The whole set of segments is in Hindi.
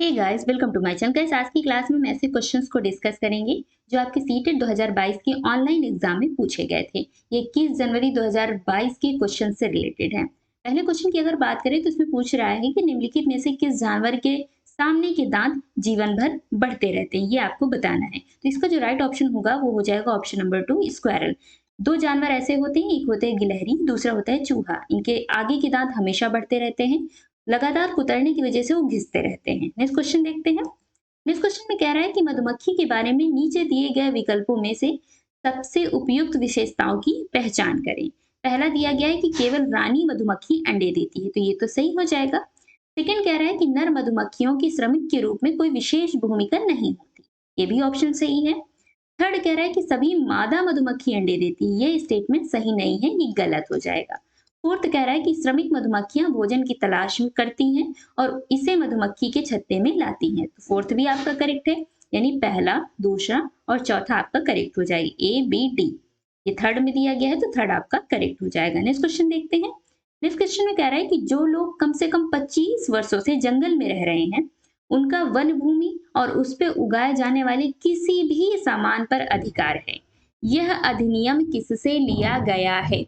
Hey guys, welcome to my channel. Guys, आज की क्लास में हम ऐसे क्वेश्चंस को डिस्कस करेंगे जो आपके सीटेट 2022 के ऑनलाइन एग्जाम में पूछे गए थे। ये 21 जनवरी 2022 के क्वेश्चन से रिलेटेड है। पहले क्वेश्चन की अगर बात करें तो इसमें पूछ रहा है कि निम्नलिखित में से किस जानवर के सामने के दांत जीवन भर बढ़ते रहते हैं, ये आपको बताना है। तो इसका जो राइट ऑप्शन होगा वो हो जाएगा ऑप्शन नंबर 2, स्क्वायरल। दो जानवर ऐसे होते हैं, एक होते हैं गिलहरी, दूसरा होता है चूहा। इनके आगे के दांत हमेशा बढ़ते रहते हैं, लगातार कुतरने की वजह से वो घिसते रहते हैं। नेक्स्ट क्वेश्चन देखते हैं। नेक्स्ट क्वेश्चन में कह रहा है कि मधुमक्खी के बारे में नीचे दिए गए विकल्पों में से सबसे उपयुक्त विशेषताओं की पहचान करें। पहला दिया गया है कि केवल रानी मधुमक्खी अंडे देती है, तो ये तो सही हो जाएगा। सेकंड कह रहा है कि नर मधुमक्खियों की श्रमिक के रूप में कोई विशेष भूमिका नहीं होती, ये भी ऑप्शन सही है। थर्ड कह रहा है कि सभी मादा मधुमक्खी अंडे देती है, ये स्टेटमेंट सही नहीं है, ये गलत हो जाएगा। फोर्थ कह रहा है कि श्रमिक मधुमक्खियां भोजन की तलाश में करती हैं और इसे मधुमक्खी के छत्ते में लाती हैं, तो फोर्थ भी आपका करेक्ट है। यानी पहला, दूसरा और चौथा आपका करेक्ट हो जाएगा, ए बी डी। ये थर्ड में दिया गया है तो थर्ड आपका करेक्ट हो जाएगा। नेक्स्ट क्वेश्चन देखते हैं। नेक्स्ट क्वेश्चन में कह रहा है कि जो लोग कम से कम 25 वर्षों से जंगल में रह रहे हैं, उनका वन भूमि और उस पर उगाए जाने वाले किसी भी सामान पर अधिकार है। यह अधिनियम किससे लिया गया है?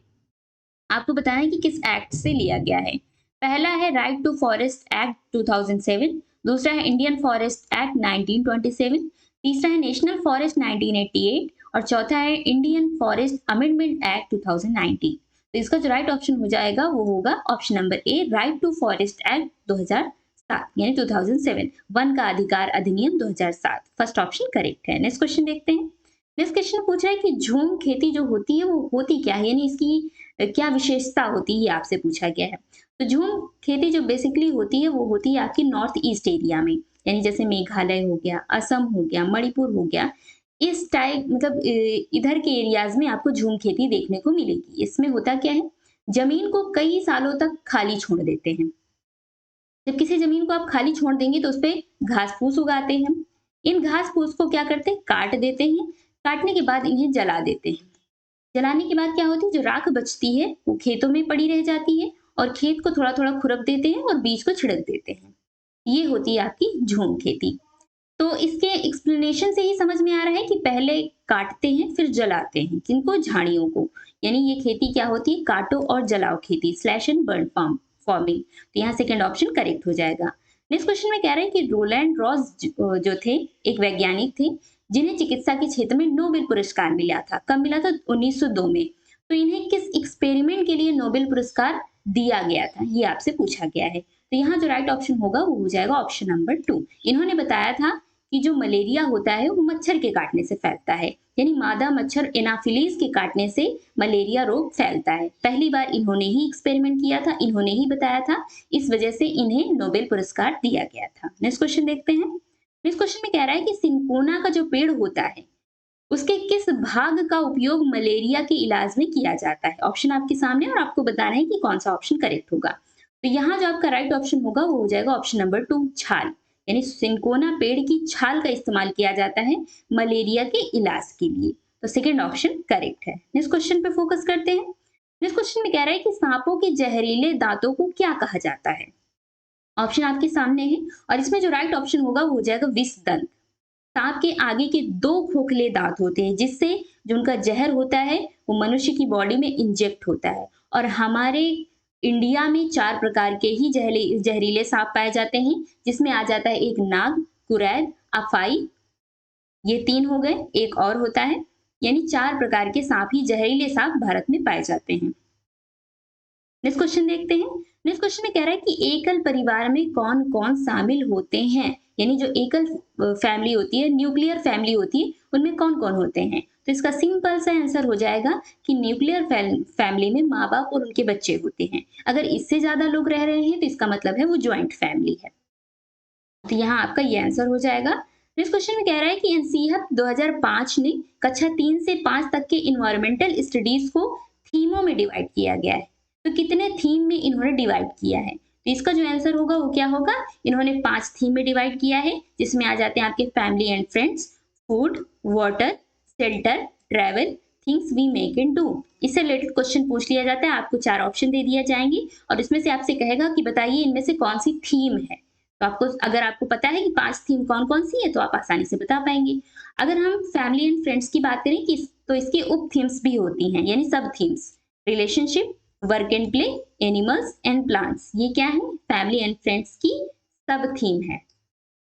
आपको बताना है कि किस एक्ट से लिया गया है। पहला है राइट टू फॉरेस्ट एक्ट 2007, दूसरा है इंडियन फॉरेस्ट एक्ट 1927, तीसरा है नेशनल फॉरेस्ट 1988 और चौथा है इंडियन फॉरेस्ट अमेंडमेंट एक्ट 2019। तो इसका जो राइट ऑप्शन हो जाएगा वो होगा option number A, right to forest act 2007 यानी 2007, वन का अधिकार अधिनियम 2007। फर्स्ट ऑप्शन करेक्ट है। नेक्स्ट क्वेश्चन देखते हैं। नेक्स्ट क्वेश्चन पूछ रहा है कि झूम खेती जो होती है वो होती क्या है, यानी इसकी क्या विशेषता होती है, आपसे पूछा गया है। तो झूम खेती जो बेसिकली होती है वो होती है आपकी नॉर्थ ईस्ट एरिया में, यानी जैसे मेघालय हो गया, असम हो गया, मणिपुर हो गया, इस टाइप मतलब इधर के एरियाज में आपको झूम खेती देखने को मिलेगी। इसमें होता क्या है, जमीन को कई सालों तक खाली छोड़ देते हैं। जब किसी जमीन को आप खाली छोड़ देंगे तो उस पर घास फूस उगाते हैं। इन घास फूस को क्या करते हैं, काट देते हैं। काटने के बाद इन्हें जला देते हैं। जलाने के बाद क्या होती है, जो राख बचती है वो खेतों में पड़ी रह जाती है और खेत को थोड़ा थोड़ा खुरप देते हैं और बीज को छिड़क देते हैं। ये होती है आपकी झूम खेती। तो इसके एक्सप्लेनेशन से ही समझ में आ रहा है कि पहले काटते हैं फिर जलाते हैं, किनको, झाड़ियों को। यानी ये खेती क्या होती है, काटो और जलाओ खेती, स्लैश एंड बर्न फार्मिंग। तो यहाँ सेकंड ऑप्शन करेक्ट हो जाएगा। नेक्स्ट क्वेश्चन में कह रहा है कि रोलैंड रॉस जो थे, एक वैज्ञानिक थे जिन्हें चिकित्सा के क्षेत्र में नोबेल पुरस्कार मिला था। कब मिला था, 1902 में। तो इन्हें किस एक्सपेरिमेंट के लिए नोबेल पुरस्कार दिया गया था, ये आपसे पूछा गया है। तो यहाँ जो राइट ऑप्शन होगा वो हो जाएगा ऑप्शन नंबर 2। इन्होंने बताया था कि जो मलेरिया होता है वो मच्छर के काटने से फैलता है, यानी मादा मच्छर एनाफिलीज के काटने से मलेरिया रोग फैलता है। पहली बार इन्होंने ही एक्सपेरिमेंट किया था, इन्होंने ही बताया था, इस वजह से इन्हें नोबेल पुरस्कार दिया गया था। नेक्स्ट क्वेश्चन देखते हैं। नेक्स्ट क्वेश्चन में कह रहा है कि सिंकोना का जो पेड़ होता है उसके किस भाग का उपयोग मलेरिया के इलाज में किया जाता है। ऑप्शन आपके सामने और आपको बताना है कि कौन सा ऑप्शन करेक्ट होगा। तो यहाँ जो आपका राइट ऑप्शन होगा वो हो जाएगा ऑप्शन नंबर 2, छाल। यानी सिंकोना पेड़ की छाल का इस्तेमाल किया जाता है मलेरिया के इलाज के लिए। तो सेकेंड ऑप्शन करेक्ट है। नेक्स्ट क्वेश्चन पे फोकस करते हैं। नेक्स्ट क्वेश्चन में कह रहा है कि सांपों के जहरीले दांतों को क्या कहा जाता है। ऑप्शन आपके सामने है और इसमें जो राइट ऑप्शन होगा वो हो जाएगा विष दंत। सांप के आगे के 2 खोखले दांत होते हैं जिससे जो उनका जहर होता है वो मनुष्य की बॉडी में इंजेक्ट होता है। और हमारे इंडिया में 4 प्रकार के ही जहरीले सांप पाए जाते हैं, जिसमें आ जाता है एक नाग, कुरैद, अफाई, ये 3 हो गए, एक और होता है। यानी 4 प्रकार के सांप ही, जहरीले सांप भारत में पाए जाते हैं। नेक्स्ट क्वेश्चन देखते हैं। नेक्स्ट क्वेश्चन में कह रहा है कि एकल परिवार में कौन कौन शामिल होते हैं, यानी जो एकल फैमिली होती है, न्यूक्लियर फैमिली होती है, उनमें कौन कौन होते हैं। तो इसका सिंपल सा आंसर हो जाएगा कि न्यूक्लियर फैमिली में माँ बाप और उनके बच्चे होते हैं। अगर इससे ज्यादा लोग रह रहे हैं तो इसका मतलब है वो ज्वाइंट फैमिली है। तो यहाँ आपका ये आंसर हो जाएगा। नेक्स्ट क्वेश्चन में कह रहा है कि एनसीईआरटी 2005 ने कक्षा 3 से 5 तक के इन्वायरमेंटल स्टडीज को थीमों में डिवाइड किया गया है। तो कितने थीम में इन्होंने डिवाइड किया है, तो इसका जो आंसर होगा वो क्या होगा, इन्होंने 5 थीम में डिवाइड किया है, जिसमें आ जाते हैं आपके family and friends, food, water, shelter, travel, things we make and do. इससे रिलेटेड क्वेश्चन पूछ लिया जाता है, आपको 4 ऑप्शन दे दिए जाएंगे और इसमें से आपसे कहेगा कि बताइए इनमें से कौन सी थीम है। तो आपको अगर आपको पता है कि 5 थीम कौन-कौन सी है तो आप आसानी से बता पाएँगे। अगर हम फैमिली एंड फ्रेंड्स की बात करें कि तो इसके उप थीम्स भी होती हैं, यानी सब themes. Relationship, work and play, animals and plants. ये क्या है? फैमिली एंड फ्रेंड्स की सब थीम है।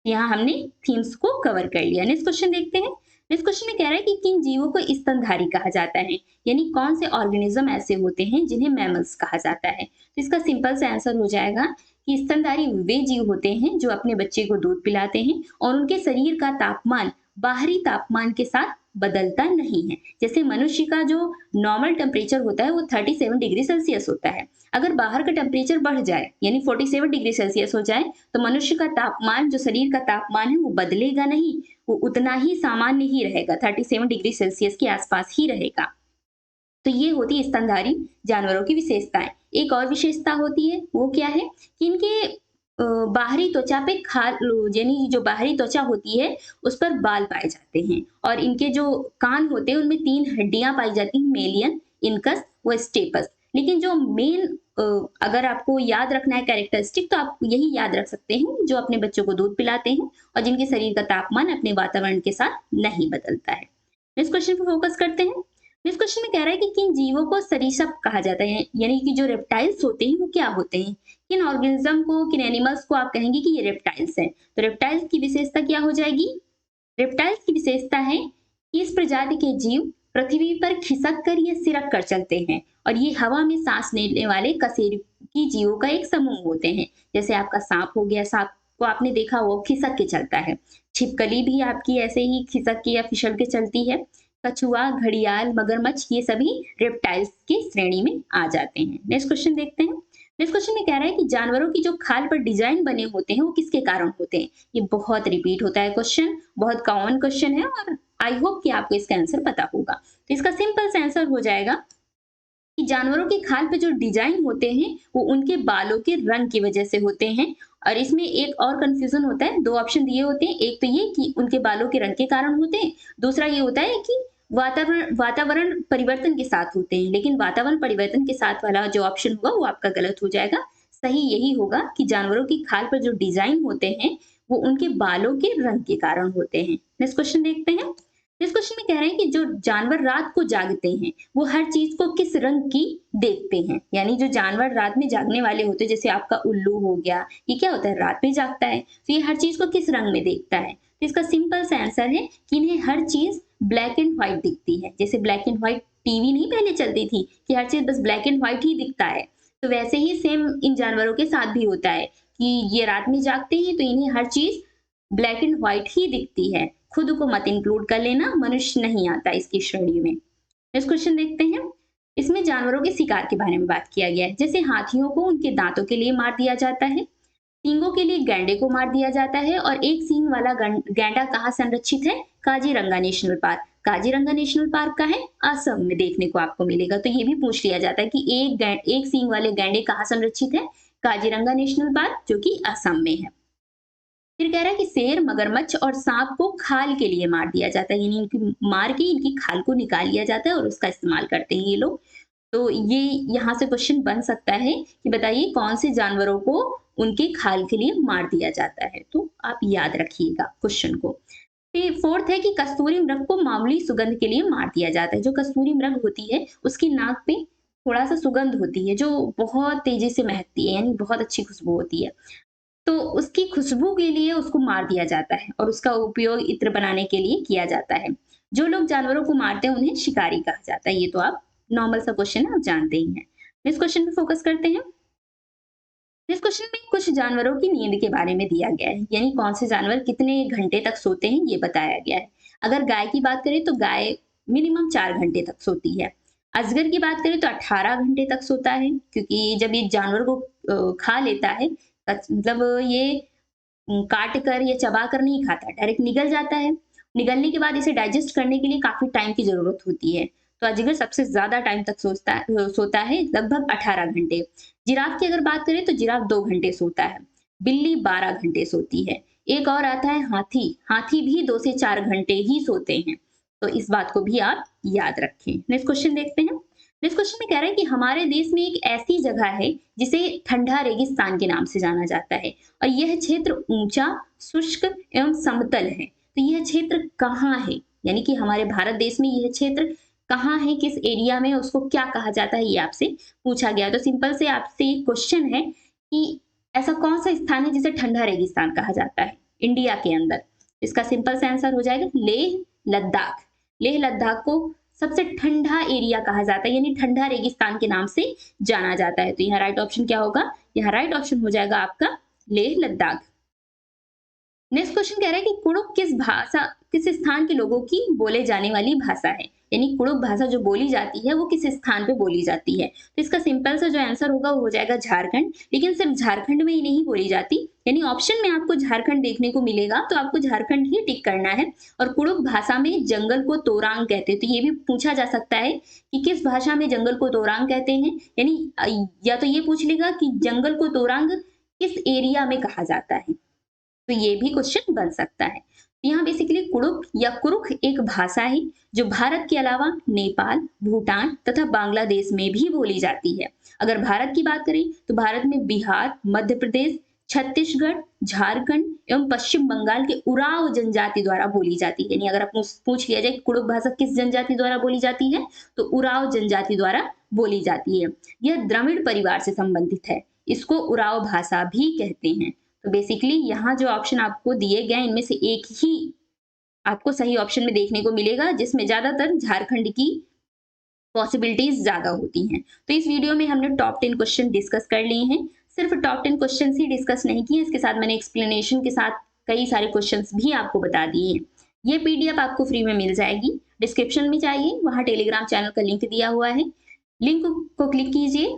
यहाँ हमने थीम्स को कवर कर लिया। नेक्स्ट क्वेश्चन देखते हैं। नेक्स्ट क्वेश्चन में कह रहा है कि किन जीवों को स्तनधारी कहा जाता है, यानी कौन से ऑर्गेनिज्म ऐसे होते हैं जिन्हें मैमल्स कहा जाता है। तो इसका सिंपल सा आंसर हो जाएगा कि स्तनधारी वे जीव होते हैं जो अपने बच्चे को दूध पिलाते हैं और उनके शरीर का तापमान बाहरी तापमान के साथ बदलता नहीं है। जैसे मनुष्य का जो नॉर्मल टेम्परेचर होता है वो 37 डिग्री सेल्सियस होता है। अगर बाहर का टेम्परेचर बढ़ जाए यानी 47 डिग्री सेल्सियस हो जाए तो मनुष्य का तापमान, जो शरीर का तापमान है, वो बदलेगा नहीं, वो उतना ही सामान्य ही रहेगा, 37 डिग्री सेल्सियस के आसपास ही रहेगा। तो ये होती है स्तनधारी जानवरों की विशेषताएं। एक और विशेषता होती है, वो क्या है कि इनके बाहरी त्वचा पे खाल, यानी जो बाहरी त्वचा होती है उस पर बाल पाए जाते हैं और इनके जो कान होते हैं उनमें 3 हड्डियां पाई जाती हैं, मेलियन, इनकस व स्टेपस। लेकिन जो मेन अगर आपको याद रखना है कैरेक्टरिस्टिक तो आप यही याद रख सकते हैं, जो अपने बच्चों को दूध पिलाते हैं और जिनके शरीर का तापमान अपने वातावरण के साथ नहीं बदलता है। नेक्स्ट क्वेश्चन पर फोकस करते हैं। नेक्स्ट क्वेश्चन में कह रहा है कि किन जीवों को सरीसृप कहा जाता है, यानी कि जो रेप्टाइल्स होते हैं वो क्या होते हैं। किन ऑर्गेनिज्म को, किन एनिमल्स को आप कहेंगे कि ये रेप्टाइल्स हैं। तो रेप्टाइल्स की विशेषता क्या हो जाएगी? रेप्टाइल्स की विशेषता है कि इस प्रजाति के जीव पृथ्वी पर खिसक कर या सिरक कर चलते हैं और ये हवा में सांस लेने वाले कशेरुकी जीवों का एक समूह होते हैं। जैसे आपका सांप हो गया, सांप को आपने देखा वो खिसक के चलता है। छिपकली भी आपकी ऐसे ही खिसक के या फिसल के चलती है। कछुआ, घड़ियाल, मगरमच्छ, ये सभी रेप्टाइल्स की श्रेणी में आ जाते हैं। नेक्स्ट क्वेश्चन देखते हैं। नेक्स्ट क्वेश्चन में कह रहा है कि जानवरों की जो खाल पर डिजाइन बने होते हैं वो किसके कारण होते हैं। ये बहुत रिपीट होता है क्वेश्चन, बहुत कॉमन क्वेश्चन है और आई होप कि आपको इसका आंसर पता होगा। तो इसका सिंपल सा आंसर हो जाएगा कि जानवरों के खाल पे जो डिजाइन होते हैं वो उनके बालों के रंग की वजह से होते हैं। और इसमें एक और कंफ्यूजन होता है, 2 ऑप्शन दिए होते हैं। एक तो ये कि उनके बालों के रंग के कारण होते हैं, दूसरा ये होता है कि वातावरण परिवर्तन के साथ होते हैं। लेकिन वातावरण परिवर्तन के साथ वाला जो ऑप्शन होगा वो आपका गलत हो जाएगा। सही यही होगा कि जानवरों की खाल पर जो डिजाइन होते हैं वो उनके बालों के रंग के कारण होते हैं। नेक्स्ट क्वेश्चन देखते हैं। इस क्वेश्चन में कह रहे हैं कि जो जानवर रात को जागते हैं वो हर चीज को किस रंग की देखते हैं। यानी जो जानवर रात में जागने वाले होते हैं, जैसे आपका उल्लू हो गया, ये क्या होता है, रात में जागता है, तो ये हर चीज को किस रंग में देखता है। तो इसका सिंपल सा आंसर है कि इन्हें हर चीज ब्लैक एंड व्हाइट दिखती है। जैसे ब्लैक एंड व्हाइट टीवी नहीं पहले चलती थी कि हर चीज बस ब्लैक एंड व्हाइट ही दिखता है, तो वैसे ही सेम इन जानवरों के साथ भी होता है कि ये रात में जागते हैं तो इन्हें हर चीज ब्लैक एंड व्हाइट ही दिखती है। खुद को मत इंक्लूड कर लेना, मनुष्य नहीं आता इसकी श्रेणी में। नेक्स्ट क्वेश्चन देखते हैं। इसमें जानवरों के शिकार के बारे में बात किया गया है। जैसे हाथियों को उनके दांतों के लिए मार दिया जाता है, सींगों के लिए गैंडे को मार दिया जाता है और एक सींग वाला गैंडा कहाँ संरक्षित है? Kaziranga national park. Kaziranga national park का है असम में देखने को आपको मिलेगा। तो ये भी पूछ लिया जाता है कि एक सींग वाले गैंडे कहाँ संरक्षित है? काजीरंगा नेशनल पार्क, जो कि असम में है। फिर कह रहा है कि शेर, मगरमच्छ और सांप को खाल के लिए मार दिया जाता है, यानी इनकी मार के इनकी खाल को निकाल लिया जाता है और उसका इस्तेमाल करते हैं ये लोग। तो ये यहाँ से क्वेश्चन बन सकता है कि बताइए कौन से जानवरों को उनके खाल के लिए मार दिया जाता है। तो आप याद रखिएगा क्वेश्चन को। फिर फोर्थ है कि कस्तूरी मृग को मामूली सुगंध के लिए मार दिया जाता है। जो कस्तूरी मृग होती है उसकी नाक पे थोड़ा सा सुगंध होती है जो बहुत तेजी से महकती है, यानी बहुत अच्छी खुशबू होती है। तो उसकी खुशबू के लिए उसको मार दिया जाता है और उसका उपयोग इत्र बनाने के लिए किया जाता है। जो लोग जानवरों को मारते हैं उन्हें शिकारी कहा जाता है। ये तो आप नॉर्मल सा क्वेश्चन है, आप जानते ही हैं। इस क्वेश्चन पे फोकस करते हैं। इस क्वेश्चन में कुछ जानवरों की नींद के बारे में दिया गया है, यानी कौन से जानवर कितने घंटे तक सोते हैं ये बताया गया है। अगर गाय की बात करें तो गाय मिनिमम 4 घंटे तक सोती है। अजगर की बात करें तो 18 घंटे तक सोता है, क्योंकि जब ये जानवर को खा लेता है, मतलब ये काट कर या चबा कर नहीं खाता, डायरेक्ट निगल जाता है। निगलने के बाद इसे डाइजेस्ट करने के लिए काफी टाइम की जरूरत होती है। तो अजगर सबसे ज्यादा टाइम तक सोता है, लगभग 18 घंटे। जिराफ की अगर बात करें तो जिराफ 2 घंटे सोता है। बिल्ली 12 घंटे सोती है। एक और आता है हाथी। हाथी भी 2 से 4 घंटे ही सोते हैं। तो इस बात को भी आप याद रखें। नेक्स्ट क्वेश्चन देखते हैं। नेक्स्ट क्वेश्चन में कह रहा है कि हमारे देश में एक ऐसी जगह है जिसे ठंडा रेगिस्तान के नाम से जाना जाता है और यह क्षेत्र ऊंचा, शुष्क एवं समतल है। तो यह क्षेत्र कहाँ है, यानी कि हमारे भारत देश में यह क्षेत्र कहाँ है, किस एरिया में, उसको क्या कहा जाता है, ये आपसे पूछा गया। तो सिंपल से आपसे ये क्वेश्चन है कि ऐसा कौन सा स्थान है जिसे ठंडा रेगिस्तान कहा जाता है इंडिया के अंदर। इसका सिंपल से आंसर हो जाएगा लेह लद्दाख। लेह लद्दाख को सबसे ठंडा एरिया कहा जाता है, यानी ठंडा रेगिस्तान के नाम से जाना जाता है। तो यहाँ राइट ऑप्शन क्या होगा, यहाँ राइट ऑप्शन हो जाएगा आपका लेह लद्दाख। नेक्स्ट क्वेश्चन कह रहा है कि कुड़ुक किस स्थान के लोगों की बोले जाने वाली भाषा है, यानी कुड़ुक भाषा जो बोली जाती है वो किस स्थान पे बोली जाती है। तो इसका सिंपल सा जो आंसर होगा वो हो जाएगा झारखंड। लेकिन सिर्फ झारखंड में ही नहीं बोली जाती, यानी ऑप्शन में आपको झारखंड देखने को मिलेगा तो आपको झारखंड ही टिक करना है। और कुड़ुक भाषा में जंगल को तोरांग कहते हैं। तो ये भी पूछा जा सकता है कि किस भाषा में जंगल को तोरांग कहते हैं, यानी या तो ये पूछ लेगा कि जंगल को तोरांग किस एरिया में कहा जाता है, तो ये भी क्वेश्चन बन सकता है। यहाँ बेसिकली कुड़ुक या कुरुख एक भाषा है जो भारत के अलावा नेपाल, भूटान तथा बांग्लादेश में भी बोली जाती है। अगर भारत की बात करें तो भारत में बिहार, मध्य प्रदेश, छत्तीसगढ़, झारखंड एवं पश्चिम बंगाल के उराव जनजाति द्वारा बोली जाती है। यानी अगर आप पूछ लिया जाए कुड़ुक भाषा किस जनजाति द्वारा बोली जाती है, तो उराव जनजाति द्वारा बोली जाती है। यह द्रविड़ परिवार से संबंधित है, इसको उराव भाषा भी कहते हैं। तो बेसिकली यहाँ जो ऑप्शन आपको दिए गए इनमें से एक ही आपको सही ऑप्शन में देखने को मिलेगा, जिसमें ज्यादातर झारखंड की पॉसिबिलिटीज ज्यादा होती हैं। तो इस वीडियो में हमने टॉप 10 क्वेश्चन डिस्कस कर लिए हैं। सिर्फ टॉप 10 क्वेश्चन ही डिस्कस नहीं किए, इसके साथ मैंने एक्सप्लेनेशन के साथ कई सारे क्वेश्चन भी आपको बता दिए हैं। ये पीडीएफ आपको फ्री में मिल जाएगी, डिस्क्रिप्शन में चाहिए वहां टेलीग्राम चैनल का लिंक दिया हुआ है, लिंक को क्लिक कीजिए,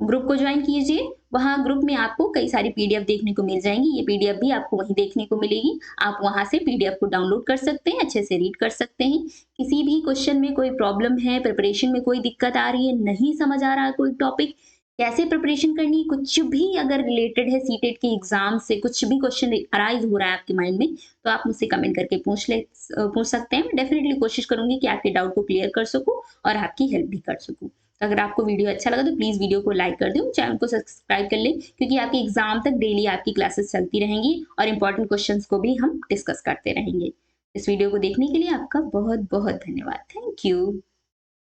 ग्रुप को ज्वाइन कीजिए। वहां ग्रुप में आपको कई सारी पीडीएफ देखने को मिल जाएंगी, ये पीडीएफ भी आपको वहीं देखने को मिलेगी। आप वहां से पीडीएफ को डाउनलोड कर सकते हैं, अच्छे से रीड कर सकते हैं। किसी भी क्वेश्चन में कोई प्रॉब्लम है, प्रिपरेशन में कोई दिक्कत आ रही है, नहीं समझ आ रहा है कोई टॉपिक, कैसे प्रिपरेशन करनी है, कुछ भी अगर रिलेटेड है सीटेट के एग्जाम से, कुछ भी क्वेश्चन अराइज हो रहा है आपके माइंड में, तो आप मुझसे कमेंट करके पूछ सकते हैं। मैं डेफिनेटली कोशिश करूंगी कि आपके डाउट को क्लियर कर सकूं और आपकी हेल्प भी कर सकूं। अगर आपको वीडियो अच्छा लगा तो प्लीज वीडियो को लाइक कर दें, चैनल को सब्सक्राइब कर लें, क्योंकि आपके एग्जाम तक डेली आपकी क्लासेस चलती रहेंगी और इंपॉर्टेंट क्वेश्चंस को भी हम डिस्कस करते रहेंगे। इस वीडियो को देखने के लिए आपका बहुत बहुत धन्यवाद। Thank you.